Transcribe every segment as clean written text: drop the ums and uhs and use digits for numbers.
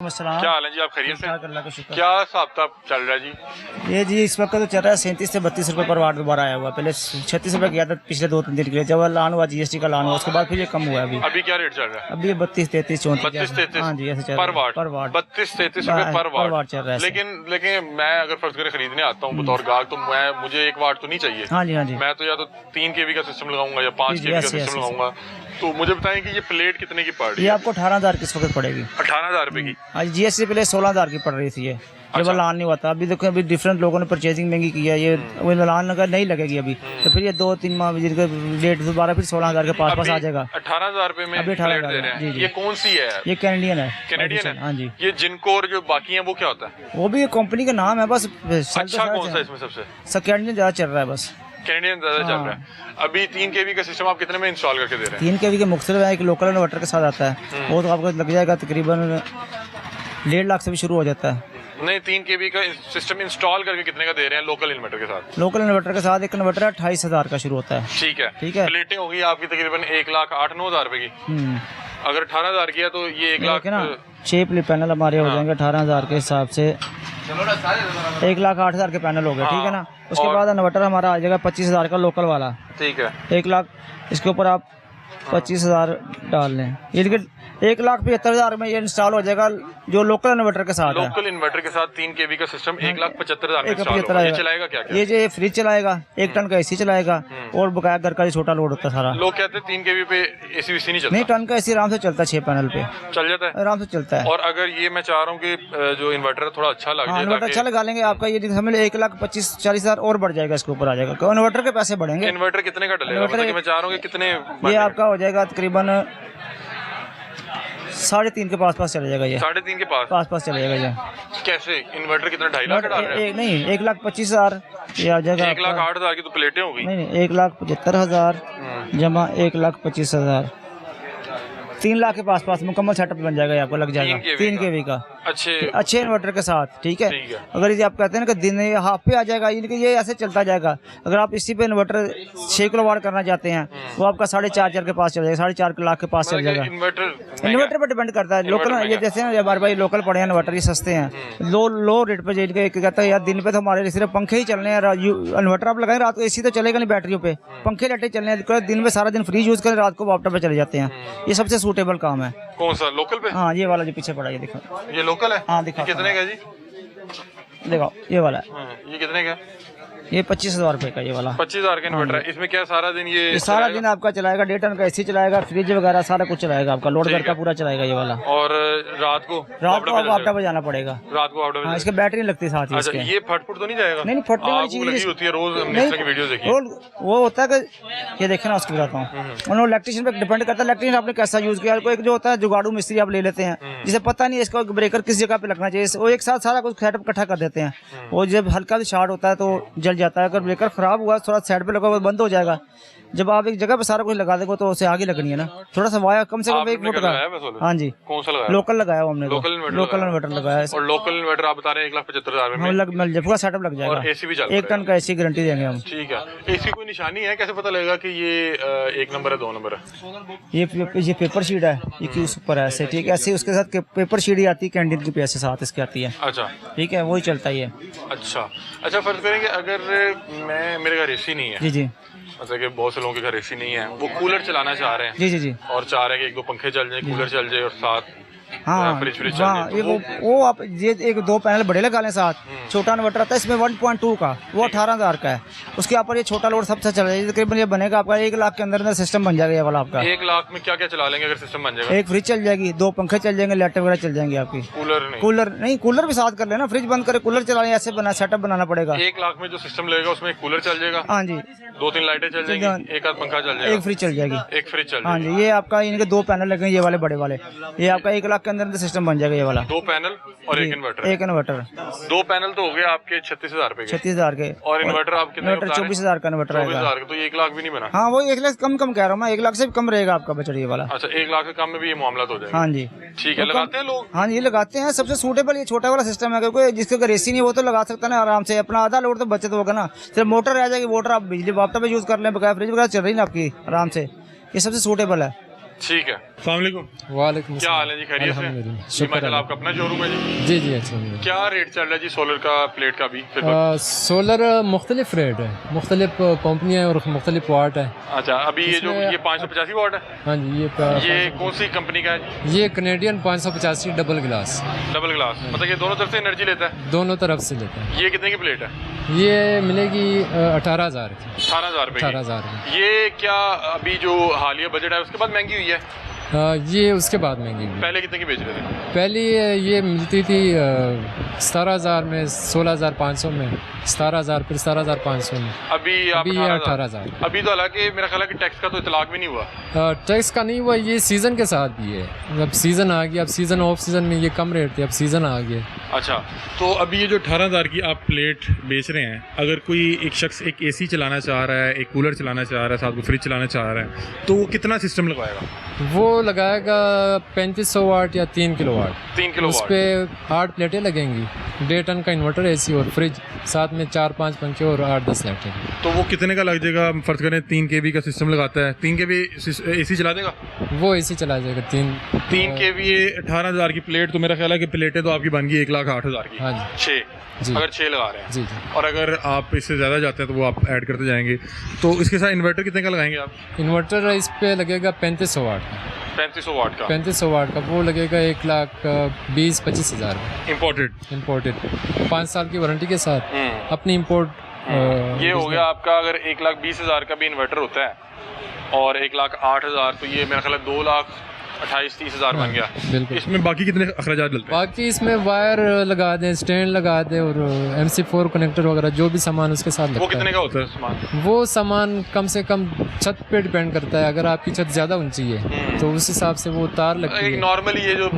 क्या हाल है जी, आप खैरियत से? क्या हिसाब चल रहा है जी? ये जी इस वक्त तो चल रहा है 37 से 32 रुपए पर वाट दोबारा आया हुआ। पहले 36 रुपए किया था पिछले 2-3 दिन के लिए, जब लान हुआ जीएसटी का लान हुआ उसके बाद फिर ये कम हुआ है। अभी क्या रेट चल रहा है? अभी 32, 33, 34। हाँ जी ऐसे चल पर वाट 32-33 रुपए पर वाट चल रहा है। लेकिन मैं अगर फर्ज करे खरीदने आता हूँ बतौर गाहक, तो मुझे 1 वाट तो नहीं चाहिए। हाँ जी हाँ जी, मैं तो या तो 3 kV का सिस्टम लगाऊंगा या 5 kV का सिस्टम लगाऊंगा। तो मुझे बताएं कि ये प्लेट कितने की पड़ रही है? ये आपको 18,000 किस वक्त पड़ेगी? 18,000 रुपए की। आज जीएसटी पहले 16,000 की पड़ रही थी ये, जब लान नहीं हुआ था। अभी देखो अभी डिफरेंट लोगों ने परचेजिंग महंगी की है, ये वो लान अगर नहीं लगेगी अभी तो फिर ये 2-3 माह रेट दोबारा फिर 16,000 के पास आ जाएगा। 18,000 रुपए में अभी 18,000 दे रहे हैं। जी। ये कौन सी है? ये कैनेडियन है। कैनेडियन है? हाँ जी। ये जिनको जो बाकी है वो क्या होता है? वो भी कंपनी का नाम है बस। अच्छा कौन सा इसमें सबसे? कैनेडियन ज्यादा चल रहा है बस। कैनेडियन ज्यादा चल रहा है। अभी 3 kV का सिस्टम आप कितने में इंस्टॉल करके दे रहे हैं? 3 kV के मुख्तलिफ है। एक लोकल इन्वर्टर के साथ आता है, वो तो आपको लग जाएगा तकरीबन 1.5 लाख से भी शुरू हो जाता है। नहीं, 3 kV का सिस्टम इंस्टॉल करके कितने का दे रहे हैं लोकल इन्वर्टर के साथ? लोकल इन्वर्टर के साथ एक इन्वर्टर 28,000 का शुरू होता है। ठीक है। प्लेटें होगी आपकी तकरीबन 1,08,000-9,000 रुपए की। अगर 18,000 की है तो ये 1 लाख ना 6 पैनल हमारे हो जाएंगे 18,000 के हिसाब से 1,08,000 के पैनल हो गए। ठीक है ना। उसके बाद इन्वर्टर हमारा आ जाएगा 25,000 का लोकल वाला। ठीक है। 1 लाख इसके ऊपर आप 25,000 डाल लें, ये 1,75,000 में ये इंस्टॉल हो जाएगा जो लोकल इन्वर्टर के साथ है। लोकल इन्वर्टर के साथ 3 kV का सिस्टम 1,75,000 में इंस्टॉल होगा। ये चलाएगा क्या? ये जो फ्रिज चलाएगा, 1 टन का एसी चलाएगा और बकाया घर का जो छोटा लोड होता है सारा। लोग कहते हैं 3 kV पे एसी वेसी नहीं चलता। नहीं, टन का एसी आराम से चलता है, 6 पैनल पे चल जाता है, आराम से चलता है। और अगर ये मैं चाह रहा हूँ कि जो इन्वर्टर है थोड़ा अच्छा लग जाए, इन्वर्टर अच्छा लगा लेंगे आपका ये समझ लो 1,25,000-40,000 और बढ़ जाएगा इसके ऊपर आ जाएगा। इन्वर्टर के पैसे बढ़ेंगे। इन्वर्टर कितने का डलेगा? मैं चाह रहा हूँ कि कितने? ये आपका हो जाएगा तकरीबन 3.5 के पास चला जाएगा। ये 3.5 के पास चला जाएगा। ये कैसे? इन्वर्टर कितना? 2.5 लाख का डाल रहे हैं? नहीं, 1,25,000 ये आ जाएगा। 1,08,000 की तो प्लेटें हो गई। नहीं, 1,75,000 जमा 1,25,000, 3 लाख के पास मुकम्मल सेटअप बन जाएगा। ये आपको लग जाएगा 3 kV का अच्छे इन्वर्टर के साथ। ठीक है। अगर ये आप कहते हैं ना कि दिन हाफ पे आ जाएगा, ये ऐसे चलता जाएगा। अगर आप इसी पे इन्वर्टर 6 किलोवाट करना चाहते हैं वो आपका 4.5 के पास चल जाएगा, 4.5 लाख के पास चल जाएगा। इन्वर्टर पर डिपेंड करता है। लोकल ये जैसे ना हमारे भाई लोकल पड़े हैं इन्वर्टर, ये सस्ते हैं, लो रेट पे। जिनके कहता है यार दिन पे तो हमारे सिर्फ पंखे ही चलने हैं, इन्वर्टर आप लगाएं रात को एसी तो चलेगा नहीं बैटरियों पे, पंखे लाइटें चलने हैं, दिन में सारा दिन फ्री यूज करें, रात को वापटॉप पे चले जाते हैं। ये सबसे सूटेबल काम है। कौन सा? लोकल पे? हाँ, ये वाला जो पीछे पड़ा है, ये देखो, ये लोकल है। हाँ दिखा, कितने का जी? देखो ये वाला है। ये कितने का? ये 25,000 रुपए का ये वाला। 25,000 का इन्वर्टर है। इसमें क्या सारा दिन ये सारा दिन आपका चलाएगा? 1.5 टन का एसी चलाएगा, फ्रिज वगैरह सारा कुछ चलाएगा आपका, लोड घर का पूरा चलाएगा ये वाला। और रात को वापटा पे जाना पड़ेगा। रात को वापटा पे? इसके बैटरी नहीं लगती साथ ही। अच्छा, ये फटफुट तो नहीं जाएगा? नहीं, फटने वाली चीज होती है। रोज हमने इसकी वीडियो देखी है। वो होता है कि ये देखे ना, उसको बताता हूँ, उन्होंने इलेक्ट्रिशियन पे डिपेंड करता है, इलेक्ट्रिशियन आपने कैसा यूज किया। एक जो होता है जुगाड़ू मिस्त्री आप ले लेते हैं, जिसे पता नहीं इसका ब्रेकर किस जगह पे लगना चाहिए, वो एक साथ सारा कुछ सेटअप इकट्ठा कर देते हैं। वो जब हल्का सा शॉर्ट होता है तो जल जाता है। अगर ब्रेकर खराब हुआ थोड़ा साइड पे लगा, वो बंद हो जाएगा। जब आप एक जगह पे सारा कुछ लगा देंगे तो उसे आगे लगनी है ना, थोड़ा सा वायर कम से कम 1 फुट का। हाँ जी। कौन सा लगाया? लोकल लगाया हमने, लोकल इन्वर्टर लगाया। और लोकल इन्वर्टर आप बता रहे हैं 1,75,000 में मिल जाए, पूरा सेटअप लग जाएगा। और एसी भी चलता है? 1 टन का एसी गारंटी देंगे हम। ठीक है। एसी कोई निशानी है? कैसे पता लगेगा कि ये 1 नंबर है 2 नंबर है? ये पेपर शीट है, ये क्यों ऊपर है ऐसे। ठीक है। ऐसे उसके साथ पेपर शीट ही आती है, कैंडीन की पैसे साथ इसके आती है। अच्छा, ठीक है, वही चलता है। अच्छा, फर्ज करेंगे अगर मेरे घर एसी नहीं है। जी। मतलब कि बहुत से लोगों के घर एसी नहीं है, वो कूलर चलाना चाह रहे हैं। जी। और चाह रहे हैं कि 1-2 पंखे चल जाए, कूलर चल जाए और साथ फ्रिज चल जाए। ये वो आप ये 1-2 पैनल बड़े लगा लें साथ। छोटा इन्वर्टर आता है इसमें 1.2 का, वो 18,000 का है। उसके ऊपर ये छोटा लोड सबसे चल जाएगा। तकरीबन ये बनेगा आपका 1 लाख के अंदर सिस्टम बन जाएगा ये वाला आपका। 1 लाख में क्या क्या चला लेंगे अगर सिस्टम बन जाएगा? 1 फ्रिज चल जाएगी, 2 पंखे चल जाएंगे, लाइटें वगैरह चल जाएंगी आपकी। कूलर भी साथ कर लेना, फ्रिज बंद करे कूलर चलाने, ऐसे सेटअप बनाना पड़ेगा। 1 लाख में जो सिस्टम लगेगा उसमें कूलर चल जाएगा। हाँ जी। 2-3 लाइटें चल जाएंगी, 1 आध पंखा चल जाएगा, 1 फ्रिज चल जाएगी। 1 फ्रिज चल। हाँ जी। ये आपका इनके 2 पैनल लगेंगे, ये वाले बड़े वाले। ये आपका 1 लाख के अंदर सिस्टम बन जाएगा ये वाला। 2 पैनल और 1 इन्वर्टर। 1 इन्वर्टर। 2 पैनल तो हो गए आपके 36,000 रुपए के। 36,000 के। और इन्वर्टर आप कितने? 24,000 का इन्वर्टर आएगा। 24,000 का, तो 1 लाख भी नहीं बना। हाँ, वो 1 लाख कम कह रहा हूँ मैं, 1 लाख से भी कम रहेगा आपका बजट ये वाला। अच्छा, 1 लाख से कम में भी ये मामला हो जाएगा। हाँ जी। ठीक है। लगाते हैं लोग? हाँ जी, लगाते हैं। सबसे सूटेबल ये छोटा वाला सिस्टम है, क्योंकि जिसके अगर एसी नहीं वो तो लगा सकता है आराम से, अपना आधा लोड तो बचत होगा ना। सिर्फ मोटर रह जाएगी, मोटर आप बिजली वापटा पे यूज कर लें, बकाया फ्रिज वगैरह चल रही ना आपकी आराम से। ये सबसे सूटेबल है। ठीक है। अस्सलाम वालेकुम। वालेकुम क्या हाल है जी, खैरियत से? जी माशाल्लाह, आपका अपना शोरूम है जी? जी जी अच्छा। क्या रेट चल रहा है जी सोलर का, प्लेट का भी? सोलर मुख्तलिफ रेट है, मुख्तलिफ कंपनियाँ और मुख्तलिफ वाट है। अच्छा, अभी ये जो ये 585 वाट है? हाँ जी, ये कौन सी कंपनी का है? ये Canadian 585 double glass. Double glass मतलब ये दोनों तरफ से एनर्जी लेता है? दोनों तरफ से लेता है। ये कितने की प्लेट है? ये मिलेगी 18,000 की। 18,000 रुपये? 18,000। ये क्या अभी जो हालिया बजट है उसके बाद महंगी हुई है? ये उसके बाद महंगी हुई। पहले कितने की बेच रहे थे? पहले ये मिलती थी 17,000 में, 16,500 में, 17,000, फिर 17,500 में। अभी ये 18,000। अभी तो हालांकि मेरा ख्याल है कि टैक्स का तो इतलाक भी नहीं हुआ। टैक्स का नहीं हुआ, ये सीज़न के साथ भी है। अब सीज़न आ गया, अब सीज़न ऑफ सीज़न में ये कम रेट थे, अब सीज़न आ गया। अच्छा, तो अभी ये जो 18,000 की आप प्लेट बेच रहे हैं, अगर कोई एक शख्स एक एसी चलाना चाह रहा है, एक कूलर चलाना चाह रहा है, साथ में फ्रिज चलाना चाह रहा है, तो वो कितना सिस्टम लगवाएगा? वो लगाएगा 3500 वाट या 3 किलोवाट। 3 किलोवाट। उस पर 8 प्लेटें लगेंगी, 1.5 टन का इन्वर्टर, एसी और फ्रिज, साथ में 4-5 पंखे और 8-10 लाइटें। तो वो कितने का लग जाएगा? फर्ज करें 3 kV का सिस्टम लगाता है, 3 kV एसी चला देगा? वो एसी चला जाएगा। 3 kV 18,000 की प्लेट, तो मेरा ख्याल है कि प्लेटें तो आपकी बन गई 1,08,000 की। हाँ जी। 6 जी। अगर 6 लगा रहे हैं। जी जी। और अगर आप इससे ज़्यादा जाते हैं तो वो आप ऐड करते जाएंगे, तो इसके साथ इन्वर्टर कितने का लगाएंगे आप? इन्वर्टर इस पे लगेगा 3500 वाट का। 3500 वाट का? 3500 वाट का वो लगेगा 1,20,25 हज़ार। इम्पोर्टेड 5 साल की वारंटी के साथ अपनी इम्पोर्ट। ये हो गया आपका। अगर 1,20,000 का भी इन्वर्टर होता है और 1,08,000, तो ये मेरा ख्याल है 2,28,30,000 बन गया। बिल्कुल। इसमें बाकी कितने अखराजात डलते हैं? बाकी इसमें वायर लगा दें, स्टैंड लगा दें और MC4 कनेक्टर वगैरह जो भी सामान उसके साथ लगता है। वो कितने का होता है सामान? वो सामान कम से कम छत पे डिपेंड करता है। अगर आपकी छत ज़्यादा ऊंची है तो उस हिसाब से वो तार लगती है। नॉर्मली ये जो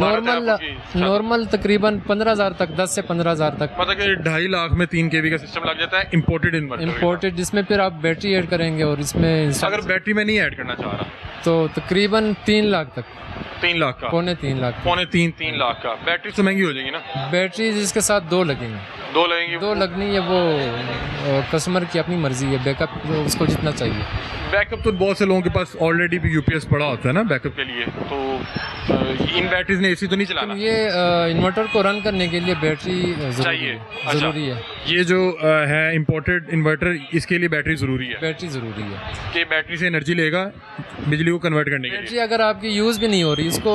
नॉर्मल तकरीबन 15,000 तक, 10 से 15,000 तक। मतलब कि 2.5 लाख में 3 kV का सिस्टम लग जाता है इम्पोर्टेड इन्वर्टर। इम्पोर्टेड, जिसमें फिर आप बैटरी ऐड करेंगे और इसमें अगर बैटरी में नहीं ऐड करना चाह रहा तो तकरीबन 3 लाख तक। 3 लाख का? पौने 3 लाख। पौने 3 लाख का। बैटरी तो महंगी हो जाएगी ना? बैटरी जिसके साथ 2 लगेंगे। 2 लगेंगी? 2 लगनी है, वो कस्टमर की अपनी मर्जी है, बैकअप उसको जितना चाहिए। बैकअप तो बहुत से लोगों के पास ऑलरेडी भी UPS पड़ा होता है ना बैकअप के लिए, तो इन बैटरीज ने एसी तो नहीं चलाना? ये इन्वर्टर को रन करने के लिए बैटरी चाहिए। ज़रूरी है। ये जो है इम्पोर्टेड इन्वर्टर, इसके लिए बैटरी ज़रूरी है? बैटरी ज़रूरी है कि बैटरी से एनर्जी लेगा बिजली को कन्वर्ट करने के लिए। बैटरी अगर आपकी यूज़ भी नहीं हो रही, इसको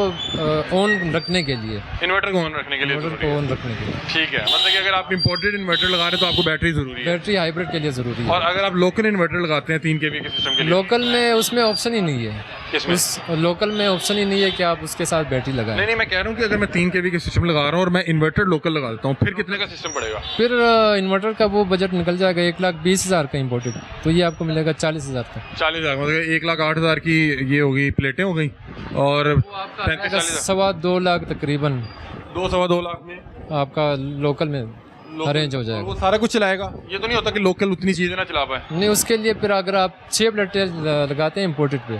ऑन रखने के लिए, इन्वर्टर को ऑन रखने के लिए इन्वर्टर को ऑन रखने के लिए। ठीक है, मतलब कि अगर आप इम्पोर्टेड इन्वर्टर लगा रहे हैं तो आपको बैटरी ज़रूरी है। बैटरी हाइब्रिड के लिए ज़रूरी है। और अगर आप लोकल इन्वर्टर लगाते हैं 3 kV के सिस्टम के लिए? लोकल में उसमें ऑप्शन ही नहीं है। किसमें? लोकल में ऑप्शन ही नहीं है कि आप उसके साथ बैटरी लगाएं। नहीं, मैं कह रहा हूँ कि अगर मैं 3 kV के सिस्टम लगा रहा हूँ और मैं इन्वर्टर लोकल लगा देता हूँ, फिर कितने का सिस्टम पड़ेगा? फिर इन्वर्टर का वो बजट निकल जाएगा 1,20,000 का इम्पोर्टेड, तो ये आपको मिलेगा 40,000 तक। 40,000 मतलब 1,08,000 की ये होगी, प्लेटें हो गई, और 2.25 लाख तकरीबन। 2-2.25 लाख में आपका लोकल में अरेंज हो जाएगा। वो सारा कुछ चलाएगा? ये तो नहीं होता कि लोकल उतनी चीज़ें ना चला पाए? नहीं, उसके लिए फिर अगर आप 6 प्लेटें लगाते हैं इम्पोर्टेड पे,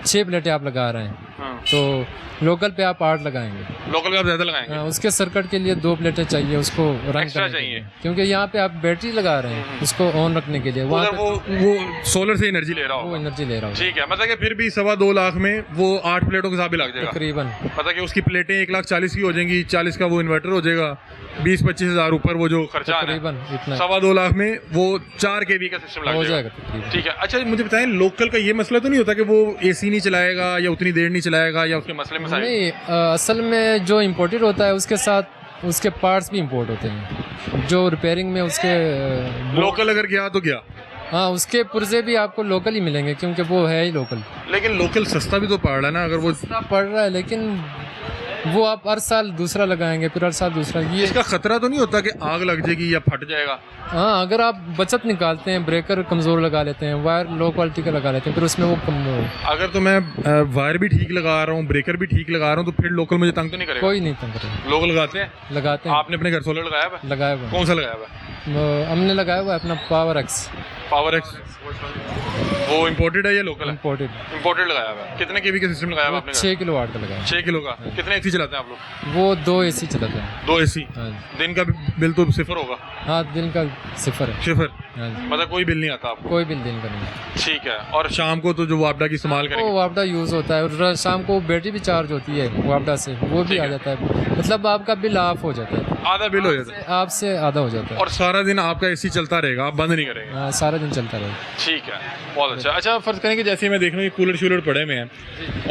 6 प्लेटें आप लगा रहे हैं, तो लोकल पे आप 8 लगाएंगे। लोकल पे आप ज़्यादा लगाएंगे? उसके सर्किट के लिए 2 प्लेटें चाहिए उसको रन एक्स्ट्रा करने चाहिए, क्योंकि यहाँ पे आप बैटरी लगा रहे हैं उसको ऑन रखने के लिए। वहाँ वो सोलर से एनर्जी ले रहा वो होगा? एनर्जी ले रहा होगा। ठीक है, मतलब कि फिर भी 2.25 लाख में वो 8 प्लेटों के साथ भी लग जाएगा तकरीबन। मतलब कि उसकी प्लेटें 1,40,000 की हो जाएंगी, 40 का वो इन्वर्टर हो जाएगा, 20-25 हज़ार ऊपर वो जो खर्चा है, तकरीबन इतना। 2.25 लाख में वो 4 kV का सिस्टम लग हो जाएगा तकरीबन। ठीक है। अच्छा, मुझे बताएं, लोकल का ये मसला तो नहीं होता कि वो एसी नहीं चलाएगा या उतनी देर नहीं चलाएगा या उसके मसले मसाइल? नहीं, असल में जो इम्पोर्टेड होता है उसके साथ उसके पार्ट्स भी इम्पोर्ट होते हैं, जो रिपेयरिंग में उसके लोकल अगर गया तो गया। हाँ, उसके पुर्जे भी आपको लोकल ही मिलेंगे क्योंकि वो है ही लोकल। लेकिन लोकल सस्ता भी तो पड़ रहा है ना? अगर वो सस्ता पड़ रहा है, लेकिन वो आप हर साल दूसरा लगाएंगे, फिर हर साल दूसरा। ये इसका खतरा तो नहीं होता कि आग लग जाएगी या फट जाएगा? हाँ, अगर आप बचत निकालते हैं, ब्रेकर कमज़ोर लगा लेते हैं, वायर लो क्वालिटी का लगा लेते हैं, फिर उसमें वो कम। अगर तो मैं वायर भी ठीक लगा रहा हूँ, ब्रेकर भी ठीक लगा रहा हूँ, तो फिर लोकल मुझे तंग तो नहीं करेगा? कोई नहीं तंग करेगा। लोग लगाते हैं? लगाते हैं। आपने अपने घर सोलर लगाया हुआ? लगाया हुआ। कौन सा लगाया हुआ? हमने लगाया हुआ है अपना पावर एक्स। पावर एक्स वो इम्पोर्टेड है या लोकल है? इम्पोर्टेड लगाया हुआ है। कितने kV का सिस्टम लगाया हुआ आपने? 6 किलोवाट का लगाया। 6 किलो का। कितने एसी चलाते हैं आप लोग? वो 2 एसी चलाते हैं। 2 एसी। हाँ। दिन का बिल तो सिफर होगा? हाँ, दिन का सिफर है। सिफर। हाँ जी। मतलब कोई बिल नहीं आता आपको? कोई बिल दिन का नहीं। ठीक है। और शाम को तो जो वापडा की इस्तेमाल वो करेंगे? वापडा यूज़ होता है और शाम को बैटरी भी चार्ज होती है वापडा से, वो भी आ जाता है, मतलब आपका बिल ऑफ हो जाता है, आधा बिल हो जाता है आपसे आधा हो जाता है। और सारा दिन आपका एसी चलता रहेगा, आप बंद नहीं करेंगे? हाँ, सारा दिन चलता रहेगा। ठीक है, बहुत अच्छा। अच्छा, फर्ज करें कि जैसे मैं देख रहा हूँ कूलर शूलर पड़े हुए हैं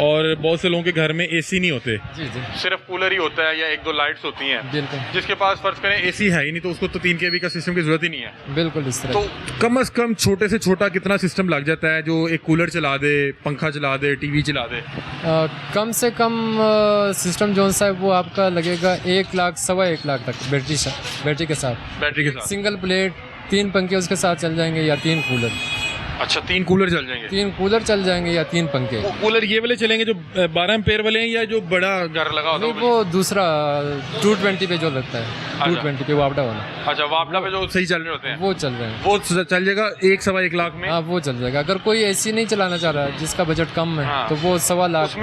और बहुत से लोगों के घर में एसी नहीं होते, जी जी सिर्फ कूलर ही होता है या एक दो लाइट्स होती हैं, बिल्कुल जिसके पास फर्ज करें एसी है ही नहीं तो उसको तो 3 kV का सिस्टम की जरूरत ही नहीं है। बिल्कुल इस तरह। तो कम से कम छोटे से छोटा कितना सिस्टम लग जाता है जो एक कूलर चला दे, पंखा चला दे, टीवी चला दे? कम से कम सिस्टम जो सा है वो आपका लगेगा 1 लाख 1.25 लाख तक बैटरी के साथ। बैटरी के साथ? सिंगल प्लेट 3 पंखे उसके साथ चल जाएंगे या 3 कूलर। अच्छा, 3 कूलर चल जाएंगे? 3 कूलर चल जाएंगे या 3 पंखे। वो कूलर ये वाले चलेंगे जो 12 एम्पेयर वाले हैं या जो बड़ा घर लगा होता नहीं, है? वो दूसरा 220 पे जो लगता है, 220 पे वापडा वाला। अच्छा, वापडा पे जो सही चल रहे होते हैं वो चल रहे हैं, वो चल जाएगा 1 सवा 1 लाख में? हाँ वो चल जाएगा। अगर कोई एसी नहीं चलाना चाह रहा है जिसका बजट कम है हाँ। तो वो 1.25 लाख